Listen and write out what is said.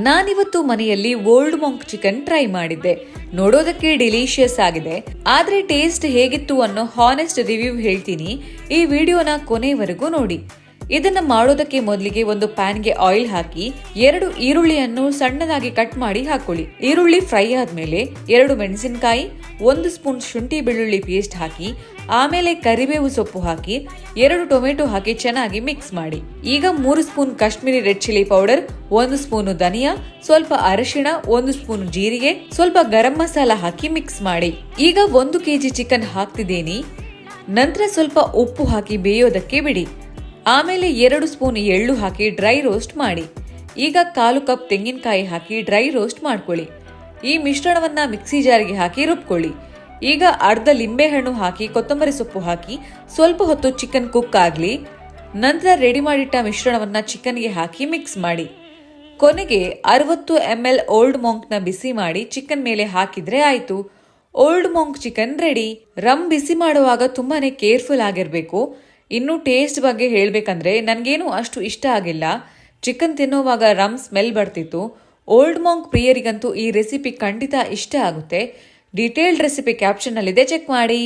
ನಾನಿವತ್ತು ಮನೆಯಲ್ಲಿ old Monk chicken try ಮಾಡಿದ್ದೆ. ನೋಡೋದಕ್ಕೆ ಡಿಲಿಷಿಯಸ್ ಆಗಿದೆ, ಆದ್ರೆ ಟೇಸ್ಟ್ ಹೇಗಿತ್ತು ಅನ್ನೋ ಹಾನೆಸ್ಟ್ ರಿವ್ಯೂ ಹೇಳ್ತೀನಿ. ಈ ವಿಡಿಯೋನ ಕೊನೆವರೆಗೂ ನೋಡಿ. ಇದನ್ನ ಮಾಡೋದಕ್ಕೆ ಮೊದಲಿಗೆ ಒಂದು ಪ್ಯಾನ್ಗೆ ಆಯಿಲ್ ಹಾಕಿ 2 ಈರುಳ್ಳಿಯನ್ನು ಸಣ್ಣದಾಗಿ ಕಟ್ ಮಾಡಿ ಹಾಕೊಳ್ಳಿ. ಈರುಳ್ಳಿ ಫ್ರೈ ಆದ್ಮೇಲೆ 2 ಮೆಣಸಿನಕಾಯಿ, 1 ಸ್ಪೂನ್ ಶುಂಠಿ ಬೆಳ್ಳುಳ್ಳಿ ಪೇಸ್ಟ್ ಹಾಕಿ, ಆಮೇಲೆ ಕರಿಬೇವು ಸೊಪ್ಪು ಹಾಕಿ 2 ಟೊಮೆಟೊ ಹಾಕಿ ಚೆನ್ನಾಗಿ ಮಿಕ್ಸ್ ಮಾಡಿ. ಈಗ 3 spoon Kashmiri red chilli powder, 1 spoon ಧನಿಯಾ, ಸ್ವಲ್ಪ ಅರಿಶಿಣ, 1 ಸ್ಪೂನ್ ಜೀರಿಗೆ, ಸ್ವಲ್ಪ ಗರಂ ಮಸಾಲ ಹಾಕಿ ಮಿಕ್ಸ್ ಮಾಡಿ. ಈಗ 1 kg ಚಿಕನ್ ಹಾಕ್ತಿದ್ದೀನಿ. ನಂತರ ಸ್ವಲ್ಪ ಉಪ್ಪು ಹಾಕಿ ಬೇಯೋದಕ್ಕೆ ಬಿಡಿ. ಆಮೇಲೆ 2 ಸ್ಪೂನ್ ಎಳ್ಳು ಹಾಕಿ ಡ್ರೈ ರೋಸ್ಟ್ ಮಾಡಿ. ಈಗ 1/4 ಕಪ್ ತೆಂಗಿನಕಾಯಿ ಹಾಕಿ ಡ್ರೈ ರೋಸ್ಟ್ ಮಾಡ್ಕೊಳ್ಳಿ. ಈ ಮಿಶ್ರಣವನ್ನ ಮಿಕ್ಸಿ ಜಾರಿಗೆ ಹಾಕಿ ರುಬ್ಕೊಳ್ಳಿ. ಈಗ ಅರ್ಧ ಲಿಂಬೆಹಣ್ಣು ಹಾಕಿ ಕೊತ್ತಂಬರಿ ಸೊಪ್ಪು ಹಾಕಿ ಸ್ವಲ್ಪ ಹೊತ್ತು ಚಿಕನ್ ಕುಕ್ ಆಗಲಿ. ನಂತರ ರೆಡಿ ಮಾಡಿಟ್ಟ ಮಿಶ್ರಣವನ್ನ ಚಿಕನ್ಗೆ ಹಾಕಿ ಮಿಕ್ಸ್ ಮಾಡಿ. ಕೊನೆಗೆ 60 ml ಓಲ್ಡ್ ಮಾಂಕ್ನ ಬಿಸಿ ಮಾಡಿ ಚಿಕನ್ ಮೇಲೆ ಹಾಕಿದ್ರೆ ಆಯ್ತು, Old Monk chicken ready. Rum ಬಿಸಿ ಮಾಡುವಾಗ ತುಂಬಾನೇ ಕೇರ್ಫುಲ್ ಆಗಿರ್ಬೇಕು. ಇನ್ನು ಟೇಸ್ಟ್ ಬಗ್ಗೆ ಹೇಳ್ಬೇಕಂದ್ರೆ ನನಗೇನು ಅಷ್ಟು ಇಷ್ಟ ಆಗಿಲ್ಲ. ಚಿಕನ್ ತಿನ್ನುವಾಗ ರಮ್ ಸ್ಮೆಲ್ ಬರ್ತಿತ್ತು. ಓಲ್ಡ್ ಮಾಂಕ್ ಪ್ರಿಯರಿಗಂತೂ ಈ ರೆಸಿಪಿ ಖಂಡಿತ ಇಷ್ಟ ಆಗುತ್ತೆ. ಡೀಟೇಲ್ಡ್ ರೆಸಿಪಿ ಕ್ಯಾಪ್ಷನ್ನಲ್ಲಿದೆ, ಚೆಕ್ ಮಾಡಿ.